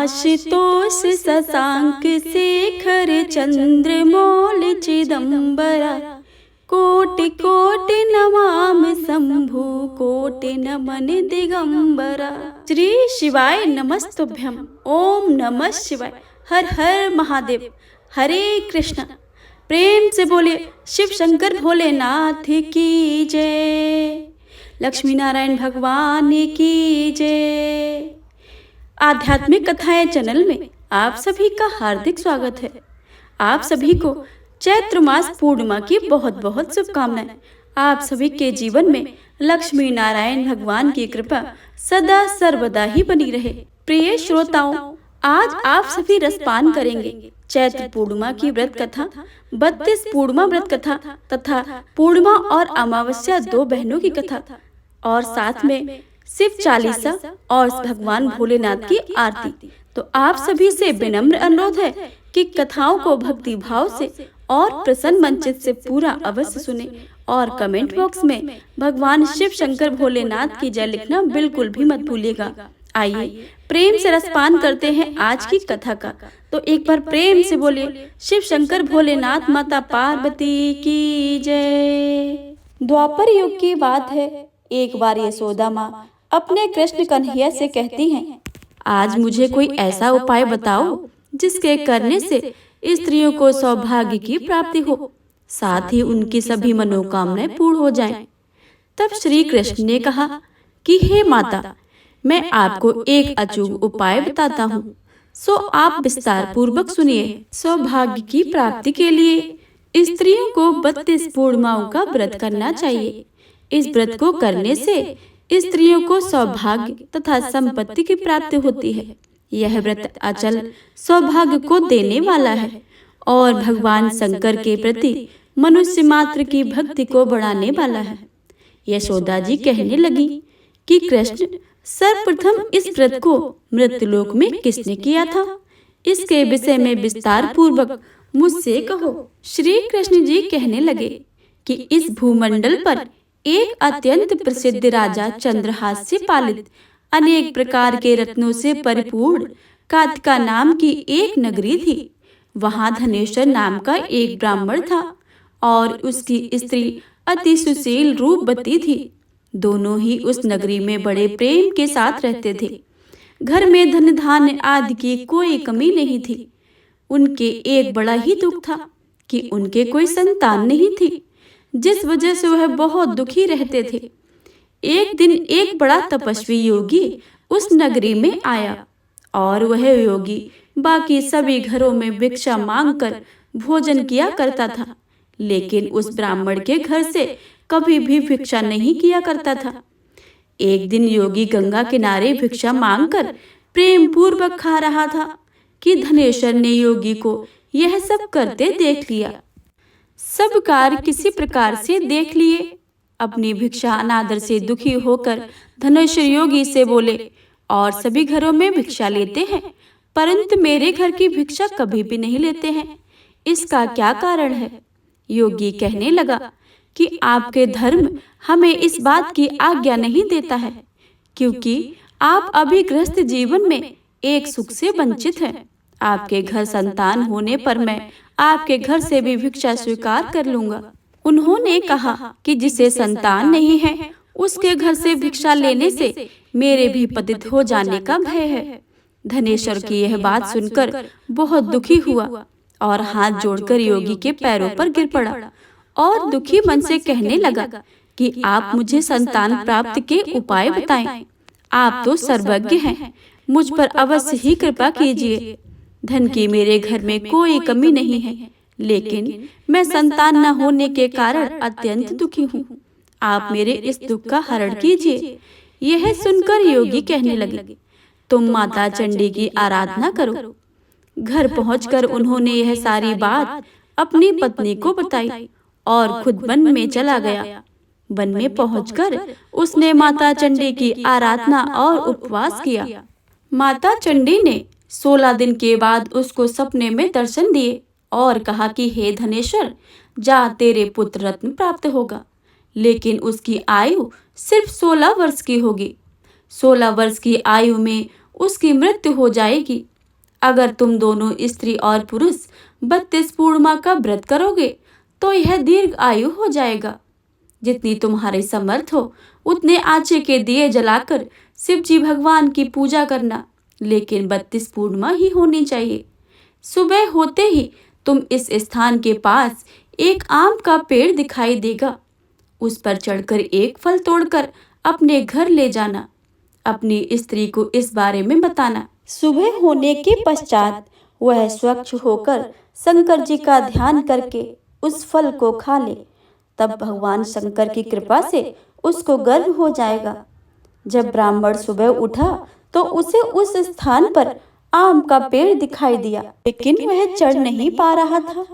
आशुतोष शशांक शेखर चंद्रमौल चिदंबरा कोटि कोटि नमामि शंभु कोटि नमन दिगंबरा। श्री शिवाय नमस्तुभ्यम। ओम नमः शिवाय। हर हर महादेव। हरे कृष्ण। प्रेम से बोलिए शिव शंकर भोलेनाथ की जय। लक्ष्मी नारायण भगवान की जय। आध्यात्मिक कथाएं चैनल में आप सभी का हार्दिक स्वागत है। आप सभी को चैत्र मास पूर्णिमा की बहुत बहुत शुभकामनाएं। आप सभी के जीवन में लक्ष्मी नारायण भगवान की कृपा सदा सर्वदा ही बनी रहे। प्रिय श्रोताओं, आज आप सभी रसपान करेंगे चैत्र पूर्णिमा की व्रत कथा, 32 पूर्णिमा व्रत कथा तथा पूर्णिमा और अमावस्या दो बहनों की कथा और साथ में शिव चालीसा और भगवान भोलेनाथ की आरती। तो आप सभी से विनम्र अनुरोध है कि कथाओं को भक्ति भाव से और प्रसन्न मनचित से पूरा अवश्य सुने और कमेंट बॉक्स में भगवान शिव शंकर भोलेनाथ की जय लिखना बिल्कुल भी मत भूलिएगा। आइए प्रेम से रसपान करते हैं आज की कथा का। तो एक बार प्रेम से बोलिए शिव शंकर भोलेनाथ माता पार्वती की जय। द्वापर युग की बात है। एक बार यशोदा माँ अपने कृष्ण कन्हैया से कहती हैं, आज मुझे कोई ऐसा उपाय बताओ जिसके करने से स्त्रियों को सौभाग्य की प्राप्ति हो, साथ ही उनकी सभी मनोकामनाएं पूर्ण हो जाएं। तब श्री कृष्ण ने कहा कि हे माता, मैं आपको एक अचूक उपाय बताता हूँ, सो आप विस्तार पूर्वक सुनिए। सौभाग्य की प्राप्ति के लिए स्त्रियों को 32 पूर्णिमाओं का व्रत करना चाहिए। इस व्रत को करने से स्त्रियों को सौभाग्य तथा संपत्ति की प्राप्ति होती है। यह व्रत अचल सौभाग्य को देने वाला है और भगवान शंकर के प्रति मनुष्य मात्र की भक्ति को बढ़ाने वाला है। यशोदा जी कहने लगी कि कृष्ण, सर्वप्रथम इस व्रत को मृत्युलोक में किसने किया था? इसके विषय में विस्तार पूर्वक मुझसे कहो। श्री कृष्ण जी कहने लगे कि इस भूमंडल पर एक अत्यंत प्रसिद्ध राजा चंद्रहास से पालित अनेक प्रकार के रत्नों से परिपूर्ण कातिका नाम की एक नगरी थी। वहां धनेश्वर नाम का एक ब्राह्मण था और उसकी स्त्री अति सुशील रूपवती थी। दोनों ही उस नगरी में बड़े प्रेम के साथ रहते थे। घर में धन धान्य आदि की कोई कमी नहीं थी। उनके एक बड़ा ही दुख था कि उनके कोई संतान नहीं थी, जिस वजह से वह बहुत दुखी रहते थे। एक दिन एक बड़ा तपस्वी योगी उस नगरी में आया और वह योगी बाकी सभी घरों में भिक्षा मांगकर भोजन किया करता था, लेकिन उस ब्राह्मण के घर से कभी भी भिक्षा नहीं किया करता था। एक दिन योगी गंगा किनारे भिक्षा मांगकर प्रेम पूर्वक खा रहा था कि धनेश्वर ने योगी को यह सब करते देख लिया। सब कार्य किसी प्रकार से देख लिए। अपनी भिक्षा अनादर से दुखी होकर धनेश्वर योगी से बोले, और सभी घरों में भिक्षा लेते हैं, परंतु मेरे घर की भिक्षा कभी भी नहीं लेते हैं। इसका क्या कारण है? योगी कहने लगा कि आपके धर्म हमें इस बात की आज्ञा नहीं देता है, क्योंकि आप अभी गृहस्थ जीवन में एक सुख से वंचित हैं। आपके घर संतान होने पर मैं आपके घर से भी भिक्षा स्वीकार कर लूंगा। उन्होंने कहा कि जिसे संतान नहीं है उसके घर से भिक्षा लेने से मेरे भी पतित हो जाने का भय है। धनेश्वर की यह बात सुनकर बहुत दुखी हुआ और हाथ जोड़कर योगी के पैरों पर गिर पड़ा और दुखी मन से कहने लगा कि आप मुझे संतान प्राप्ति के उपाय बताएं। आप तो सर्वज्ञ हैं, मुझ पर अवश्य ही कृपा कीजिए। धन की मेरे घर में कोई कमी नहीं है, लेकिन मैं संतान न होने के कारण अत्यंत दुखी हूँ। आप मेरे इस दुख का हरण कीजिए। यह सुनकर योगी कहने लगे, तुम माता चंडी की आराधना करो। घर पहुंचकर उन्होंने यह सारी बात अपनी पत्नी को बताई और खुद वन में चला गया। वन में पहुंचकर उसने माता चंडी की आराधना और उपवास किया। माता चंडी ने 16 दिन के बाद उसको सपने में दर्शन दिए और कहा कि हे धनेश्वर, जा, तेरे पुत्र रत्न प्राप्त होगा, लेकिन उसकी आयु सिर्फ 16 वर्ष की होगी। 16 वर्ष की आयु में उसकी मृत्यु हो जाएगी। अगर तुम दोनों स्त्री और पुरुष 32 पूर्णिमा का व्रत करोगे तो यह दीर्घ आयु हो जाएगा। जितनी तुम्हारे समर्थ हो उतने आचे के दिए जलाकर शिव जी भगवान की पूजा करना, लेकिन 32 पूर्णिमा ही होनी चाहिए। सुबह होते ही तुम इस स्थान के पास एक आम का पेड़ दिखाई देगा। उस पर चढ़कर एक फल तोड़कर अपने घर ले जाना। अपनी स्त्री को इस बारे में बताना। सुबह होने के पश्चात वह स्वच्छ होकर शंकर जी का ध्यान करके उस फल को खा ले। तब भगवान शंकर की कृपा से उसको गर्व हो जाएगा। जब ब्राह्मण सुबह उठा तो उसे उस स्थान पर आम का पेड़ दिखाई दिया, लेकिन वह चढ़ नहीं पा रहा था।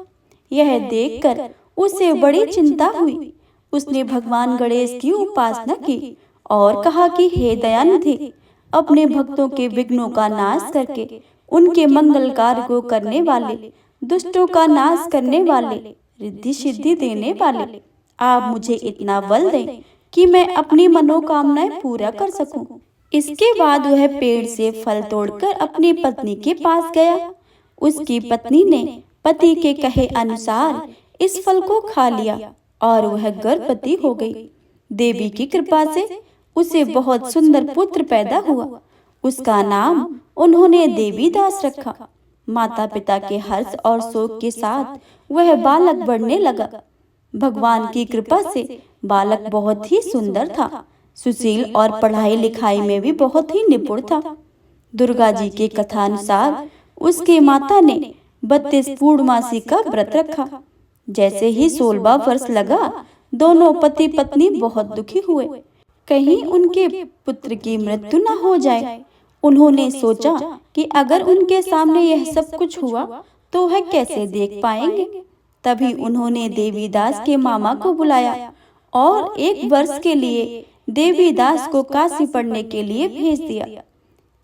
यह देखकर उसे बड़ी चिंता हुई। उसने भगवान गणेश की उपासना की और कहा कि हे दयानिधि, अपने भक्तों के विघ्नों का नाश करके उनके मंगल कार्य को करने वाले, दुष्टों का नाश करने वाले, रिद्धि सिद्धि देने वाले, आप मुझे इतना बल दें कि मैं अपनी मनोकामनाएं पूरा कर सकूं। इसके बाद वह पेड़ से फल तोड़कर अपनी पत्नी के पास गया। उसकी पत्नी ने पति के कहे अनुसार इस फल को खा लिया और वह गर्भवती हो गई। देवी की कृपा से उसे बहुत सुंदर पुत्र पैदा हुआ। उसका नाम उन्होंने देवीदास रखा। माता पिता के हर्ष और शोक के साथ वह बालक बढ़ने लगा। भगवान की कृपा से बालक बहुत ही सुंदर था, सुशील और पढ़ाई लिखाई में भी बहुत ही निपुण था। दुर्गा जी के कथानुसार उसके माता ने 32 पूर्णमासी का व्रत रखा। जैसे ही 16वां वर्ष लगा, दोनों पति पत्नी बहुत दुखी हुए, कहीं उनके पुत्र की मृत्यु न हो जाए। उन्होंने सोचा कि अगर उनके सामने यह सब कुछ हुआ तो वह कैसे देख पाएंगे। तभी उन्होंने देवीदास के मामा को बुलाया और 1 वर्ष के लिए देवीदास को काशी पढ़ने के लिए भेज दिया।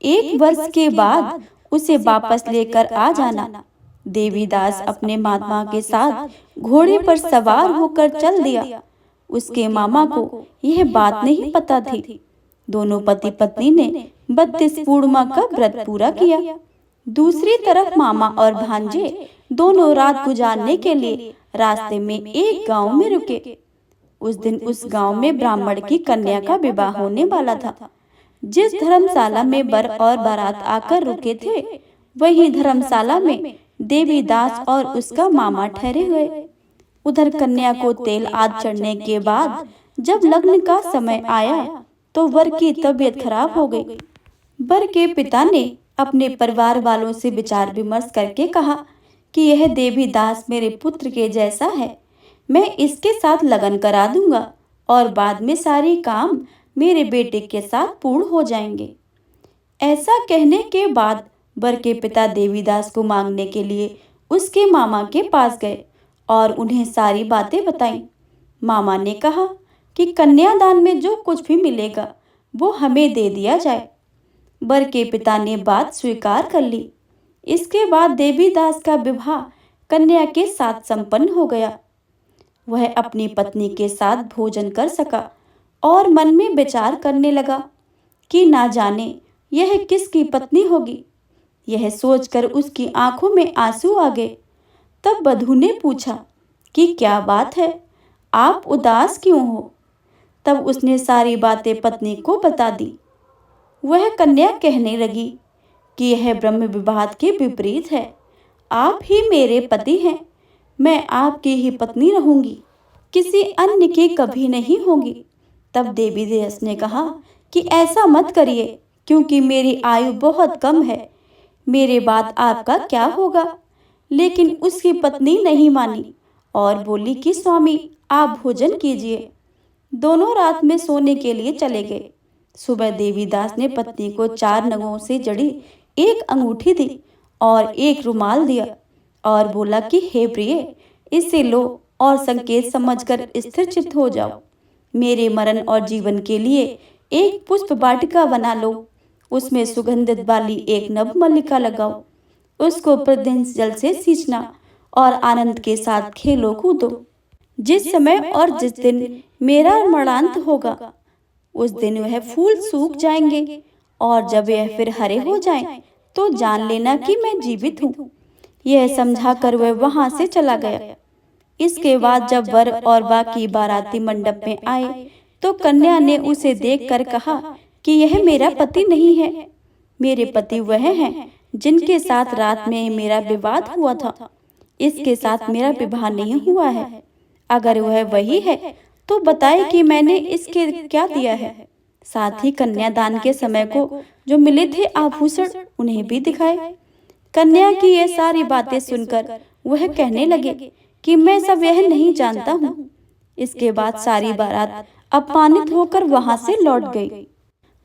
1 वर्ष के बाद उसे वापस लेकर आ जाना। देवीदास अपने मामा के साथ घोड़े पर सवार होकर चल दिया। उसके मामा को यह बात नहीं पता थी। दोनों पति पत्नी ने 32 पूर्णिमा का व्रत पूरा किया। दूसरी तरफ मामा और भांजे दोनों रात गुजारने के लिए रास्ते में एक गांव में रुके। उस दिन उस गांव में ब्राह्मण की कन्या का विवाह होने वाला था। जिस धर्मशाला में वर और बारात आकर रुके थे, वही धर्मशाला में देवीदास और उसका मामा ठहरे हुए। उधर कन्या को तेल आदि चढ़ने के बाद जब लग्न का समय आया तो वर की तबीयत खराब हो गई। वर के पिता ने अपने परिवार वालों से विचार विमर्श करके कहा कि यह देवीदास मेरे पुत्र के जैसा है, मैं इसके साथ लगन करा दूंगा और बाद में सारे काम मेरे बेटे के साथ पूर्ण हो जाएंगे। ऐसा कहने के बाद वर के पिता देवीदास को मांगने के लिए उसके मामा के पास गए और उन्हें सारी बातें बताईं। मामा ने कहा कि कन्यादान में जो कुछ भी मिलेगा वो हमें दे दिया जाए। वर के पिता ने बात स्वीकार कर ली। इसके बाद देवीदास का विवाह कन्या के साथ संपन्न हो गया। वह अपनी पत्नी के साथ भोजन कर सका और मन में विचार करने लगा कि ना जाने यह किसकी पत्नी होगी। यह सोचकर उसकी आंखों में आंसू आ गए। तब वधू ने पूछा कि क्या बात है, आप उदास क्यों हो? तब उसने सारी बातें पत्नी को बता दी। वह कन्या कहने लगी कि यह ब्रह्म विवाह के विपरीत है। आप ही मेरे पति हैं, मैं आपकी ही पत्नी रहूंगी, किसी अन्य की कभी नहीं होगी। तब देवीदास ने कहा कि ऐसा मत करिए, क्योंकि मेरी आयु बहुत कम है, मेरे बाद आपका क्या होगा। लेकिन उसकी पत्नी नहीं मानी और बोली कि स्वामी आप भोजन कीजिए। दोनों रात में सोने के लिए चले गए। सुबह देवीदास ने पत्नी को 4 नगों से जड़ी एक अंगूठी दी और एक रुमाल दिया और बोला कि हे प्रिय, इसे लो और संकेत समझकर स्थिर चित्त हो जाओ। मेरे मरण और जीवन के लिए एक पुष्प वाटिका बना लो, उसमें सुगंधित वाली एक नव मल्लिका लगाओ, उसको प्रतिदिन जल से सींचना और आनंद के साथ खेलो कूदो। जिस समय और जिस दिन मेरा मरणांत होगा, उस दिन वह फूल सूख जाएंगे और जब यह फिर हरे हो जाएं, तो जान लेना कि मैं जीवित हूँ। यह समझाकर वह वहां से चला गया। इसके बाद जब वर और बाकी बाराती मंडप में आए तो कन्या ने उसे देखकर कहा कि यह मेरा पति नहीं है, मेरे पति वह हैं जिनके साथ रात में मेरा विवाद हुआ था। इसके साथ मेरा विवाह नहीं हुआ है। अगर वह वही है तो बताए कि मैंने इसके क्या दिया है। साथ ही कन्यादान के समय को जो मिले थे आभूषण उन्हें भी दिखाए। कन्या की ये सारी बातें सुनकर वह कहने लगे कि मैं सब यह नहीं जानता हूँ। इसके बाद सारी बारात अपमानित होकर वहां से लौट गई।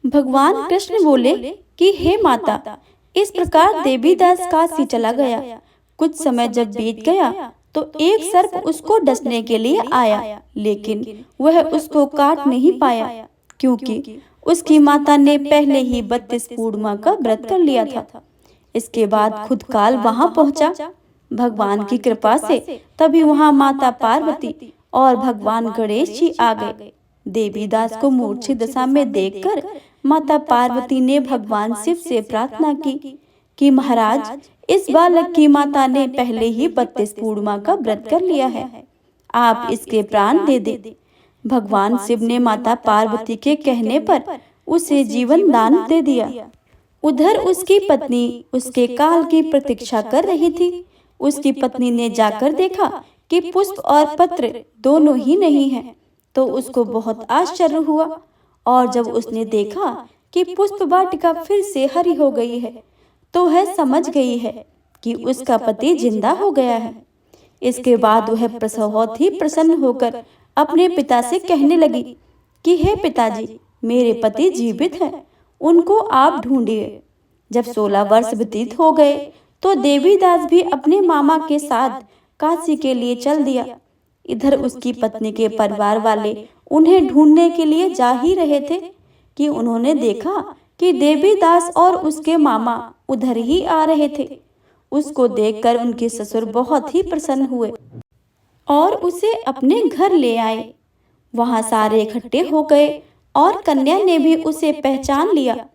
भगवान कृष्ण बोले कि हे माता, इस प्रकार देवीदास काशी चला गया। कुछ समय जब बीत गया तो एक सर्प उसको डसने के लिए आया, लेकिन वह उसको काट नहीं पाया क्योंकि उसकी माता ने पहले ही 32 पूर्णिमा का व्रत कर लिया था। इसके बाद खुद काल वहां पहुंचा। भगवान की कृपा से तभी वहां माता पार्वती और भगवान गणेश जी आ गए। देवीदास को मूर्छित दशा में देखकर माता पार्वती ने भगवान शिव से प्रार्थना की कि महाराज, इस बालक की माता ने पहले ही 32 पूर्णिमा का व्रत कर लिया है, आप इसके प्राण दे दे। भगवान शिव ने माता पार्वती के कहने पर उसे जीवन दान दे दिया। उधर उसकी पत्नी उसके काल की प्रतीक्षा कर रही थी। उसकी पत्नी ने जाकर देखा कि पुष्प और पत्र दोनों ही नहीं हैं, तो उसको बहुत आश्चर्य हुआ। और जब उसने देखा कि पुष्प वाटिका फिर से हरी हो गई है तो वह समझ गई है कि उसका पति जिंदा हो गया है। इसके बाद वह बहुत ही प्रसन्न होकर अपने पिता से कहने लगी कि हे पिताजी, मेरे पति जीवित हैं, उनको आप ढूंढिए। जब 16 वर्ष व्यतीत हो गए तो देवीदास भी अपने मामा के साथ काशी के लिए चल दिया। इधर उसकी पत्नी के परिवार वाले उन्हें ढूंढने के लिए जा ही रहे थे कि उन्होंने देखा कि देवीदास और उसके मामा उधर ही आ रहे थे। उसको देखकर उनके ससुर बहुत ही प्रसन्न हुए और उसे अपने घर ले आए। वहां सारे इकट्ठे हो गए और कन्या ने भी उसे पहचान लिया।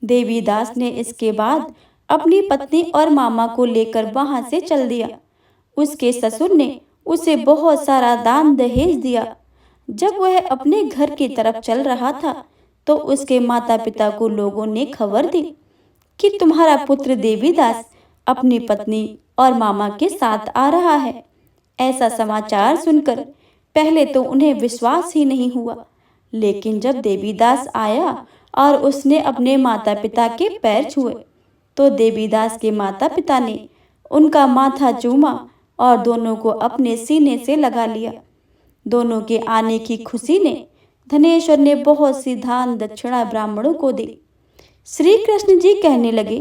देवीदास ने इसके बाद अपनी पत्नी और मामा को लेकर वहां से चल दिया। उसके ससुर ने उसे बहुत सारा दान दहेज दिया। जब वह अपने घर की तरफ चल रहा था तो उसके माता पिता को लोगों ने खबर दी कि तुम्हारा पुत्र देवीदास अपनी पत्नी और मामा के साथ आ रहा है। ऐसा समाचार सुनकर पहले तो उन्हें विश्वास ही नहीं हुआ, लेकिन जब देवीदास आया और उसने अपने माता पिता के पैर छुए तो देवीदास के माता पिता ने उनका माथा चूमा और दोनों को अपने सीने से लगा लिया। दोनों के आने की खुशी ने धनेश्वर ने बहुत सी दान दक्षिणा ब्राह्मणों को दी। श्री कृष्ण जी कहने लगे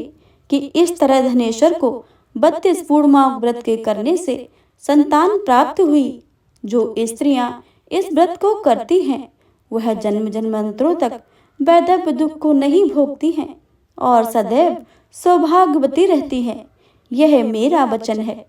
कि इस तरह धनेश्वर को 32 पूर्णिमा व्रत के करने से संतान प्राप्त हुई। जो स्त्रियां इस व्रत को करती हैं वह जन्म जन्मांतरों तक वैधव्य दुख को नहीं भोगती हैं और सदैव सौभाग्यवती रहती हैं। यह मेरा वचन है।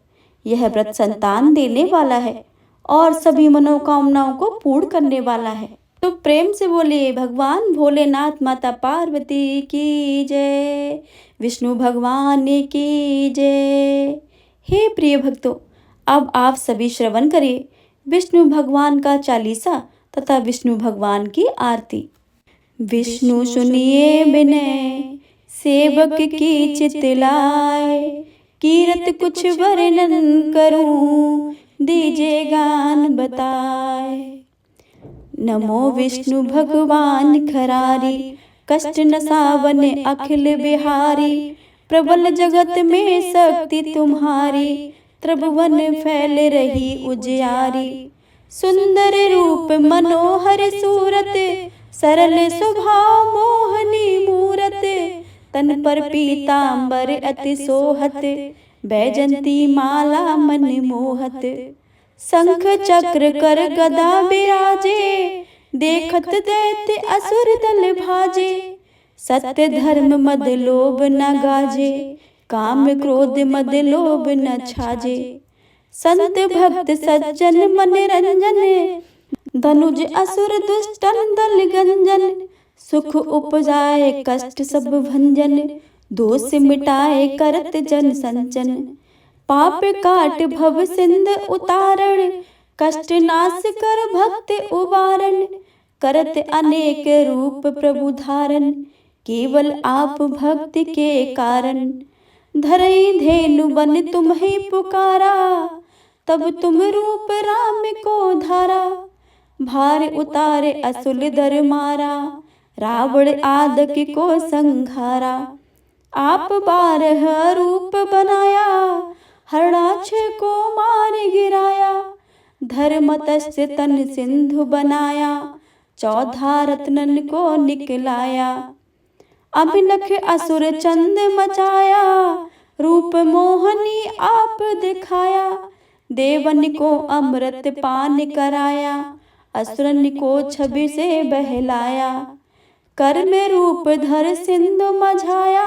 यह व्रत संतान देने वाला है और सभी मनोकामनाओं को पूर्ण करने वाला है। तो प्रेम से बोलिए भगवान भोलेनाथ माता पार्वती की जय, विष्णु भगवान की जय। हे प्रिय भक्तों, अब आप सभी श्रवण करिए विष्णु भगवान का चालीसा तथा विष्णु भगवान की आरती। विष्णु सुनिए विनय सेवक की चितलाए, कीरत कुछ वर्णन करूं दीजे गान बताए। नमो विष्णु भगवान खरारी, कष्ट नसावन अखिल बिहारी। प्रबल जगत में शक्ति तुम्हारी, त्रिभुवन फैल रही उजियारी। सुंदर रूप मनोहर सूरत, सरल स्वभाव मोहनी मूरत। तन पर पीतांबर अति सोहत, बैजंती माला मन मोहत। शंख चक्र कर गदा विराजे, देखत दैत्य असुर दल भाजे। सत्य धर्म मद लोभ न गाजे, काम क्रोध मद लोभ न छाजे। संत भक्त सज्जन मन रंजन, धनुज असुर दुष्टन दल गंजन। सुख उपजाए कष्ट सब भंजन, दोष मिटाए करत जन संचन, पाप काट भव सिंध उतारण, कष्ट नाश कर भक्त उबारण, करत अनेक रूप प्रभु धारण, केवल आप भक्ति के कारण। धरई धेनु बन तुम्हें पुकारा, तब तुम रूप राम को धारा, भार उतारे असुल दर मारा, रावण आदक को संघारा। आप 12 रूप बनाया, हरणाक्ष को मार गिराया, धर्मतस्य तन सिंधु बनाया, 14 रत्नन को निकलाया। अभिनख असुर चंद मचाया, रूप मोहनी आप दिखाया, देवन को अमृत पान कराया, असुरन को छवि से बहलाया। कर में रूप धर सिंधु मझाया,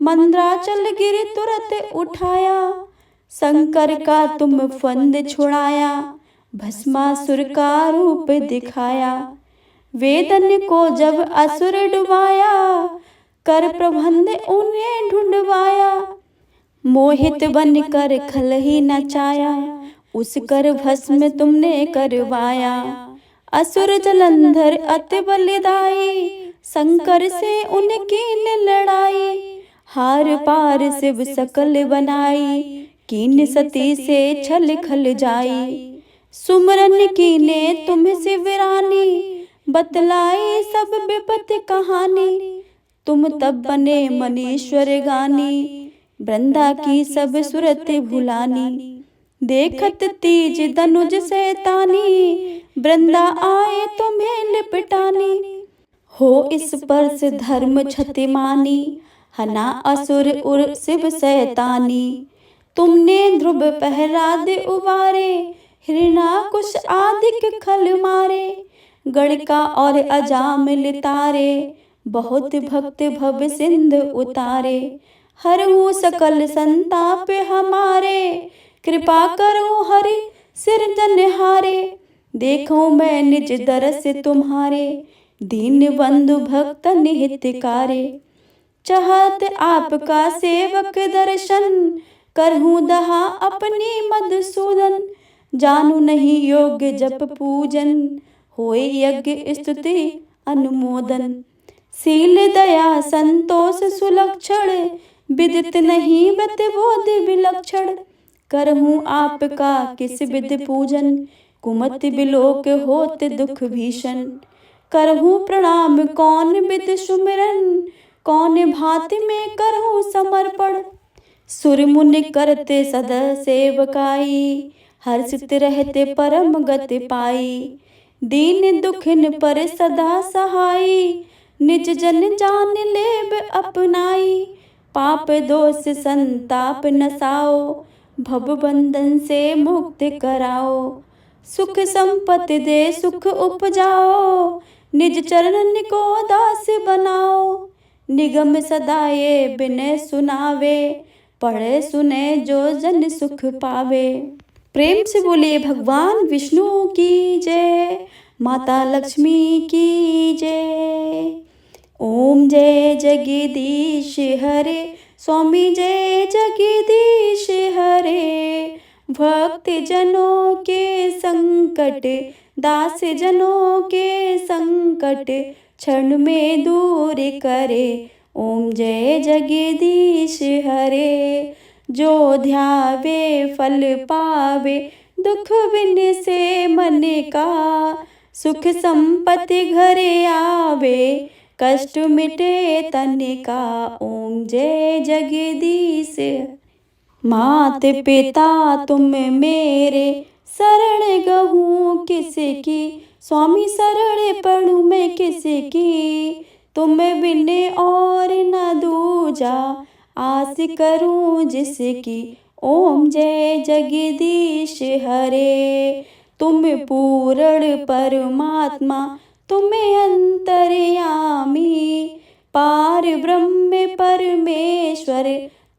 मंद्राचल गिर तुरत उठाया, शंकर का तुम फंद छुड़ाया, भस्मासुर का रूप दिखाया। वेदन को जब असुर डुबाया, कर प्रबंध उन्हें ढूंढवाया, मोहित बन कर खल ही नचाया, उस कर भस्म तुमने करवाया। असुर जलंधर अति बलिदाई, शंकर से उनकी लड़ाई, हार पार शिव सकल बनाई, कीन सती से छल खल जाई। सुमरन कीने तुम शिवरानी, बतलाई सब विपत कहानी, तुम तब बने मनीश्वर गानी, वृंदा की सब सुरत भुलानी। देखत तीज धनुज सैतानी, वृंदा आए तुम्हें लिपटानी, हो इस पर से धर्म क्षतिमानी, हना असुर उर शिव सैतानी। तुमने ध्रुव प्रहलाद उबारे, हिरणाकुश आदिक खल मारे, गणिका और अजामिल तारे, बहुत भक्त भव सिंध उतारे। हरहु सकल संताप हमारे, कृपा करो हरि सिरजनहारे, देखो मैं निज दरस तुम्हारे, दीन बंधु भक्तन हितकारे। चाहत आपका सेवक दर्शन, करहूँ दहा अपनी मधुसूदन, जानू नहीं योग्य जप पूजन, होए यज्ञ स्तुति अनुमोदन। शील दया संतोष सुलक्षण, विदित नहीं बत बोध विलक्षण, करहूँ आपका किस विधि पूजन, कुमत बिलोक होत दुख भीषण। करहूँ प्रणाम कौन विधि सुमिरन, कौन भांति में करहूँ समर्पण। सुर मुनि करते सदा सेवकाई, हर्षित रहते परम गति पाई। दीन दुखिन पर सदा सहाई, निज जन जान लेब अपनाई। पाप दोष संताप नसाओ, भव बंधन से मुक्त कराओ। सुख संपत्ति दे सुख उपजाओ, निज चरणन को दास बनाओ। निगम सदा ये बिनय सुनावे, पढ़े सुने जो जन सुख पावे। प्रेम से बोलिए भगवान विष्णु की जय, माता लक्ष्मी की जय। ओम जय जगदीश हरे, स्वामी जय जगदीश हरे। भक्त जनों के संकट, दास जनों के संकट, क्षण में दूर करे। ओम जय जगदीश हरे। जो ध्यावे फल पावे, दुख बिन से मन का। सुख संपत्ति घरे आवे, कष्ट मिटे तन का। ओम जय जगदीश। मात पिता तुम मेरे, शरण गहूँ किसकी। स्वामी शरण पढ़ूँ मैं किसकी। तुम बिन और न दूजा, आस करूँ जिसकी। ओम जय जगदीश हरे। तुम पूर्ण परमात्मा, तुम अंतर्यामी। पार ब्रह्म परमेश्वर,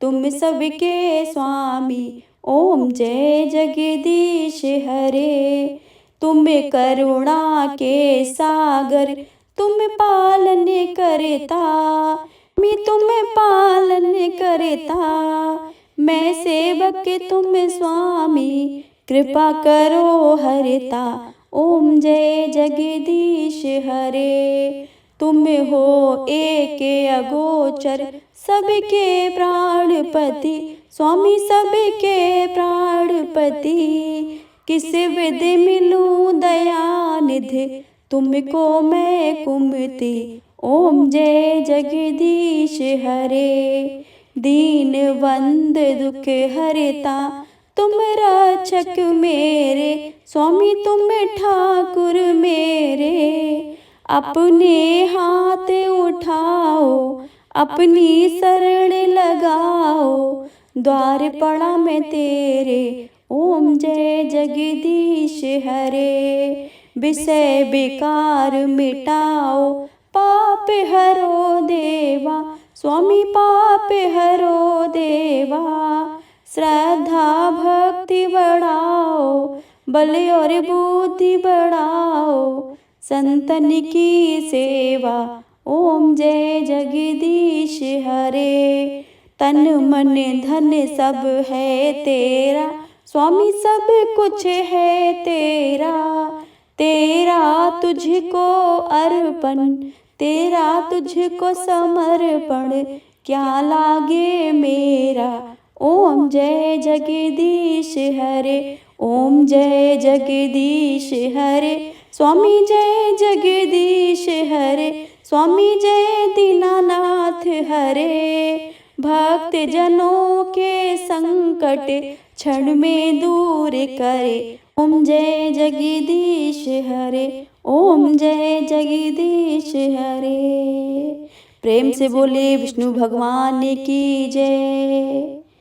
तुम सबके स्वामी। ओम जय जगदीश हरे। तुम करुणा के सागर, तुम पालन करता। मैं तुम्हें पालन करता, मैं सेवक तुम स्वामी, कृपा करो हरता। ओम जय जगदीश हरे। तुम हो एक अगोचर, सबके प्राणपति, स्वामी सबके प्राणपति। किस विध मिलूं दयानिधि, तुमको मैं कुमति। ओम जय जगदीश हरे। दीन बंद दुख हरता, तुम रक्षक मेरे, स्वामी तुम ठाकुर मेरे। अपने हाथ उठाओ, अपनी शरण लगाओ, द्वार पड़ा मैं तेरे। ओम जय जगदीश हरे। विषय विकार मिटाओ, पाप हरो देवा, स्वामी पाप हरो देवा। श्रद्धा भक्ति बढ़ाओ, बल और बुद्धि बढ़ाओ, संतन की सेवा। ओम जय जगदीश हरे। तन मन धन सब है तेरा, स्वामी सब कुछ है तेरा। तेरा तुझको अर्पण, तेरा तुझको समर्पण, क्या लागे मेरा। ओम जय जगदीश हरे। ओम जय जगदीश हरे। स्वामी जय जगदीश हरे। स्वामी जय दीनानाथ हरे। भक्त जनों के संकट क्षण में दूर करे। ओम जय जगदीश हरे। ओम जय जगदीश हरे। प्रेम से बोले विष्णु भगवान की जय।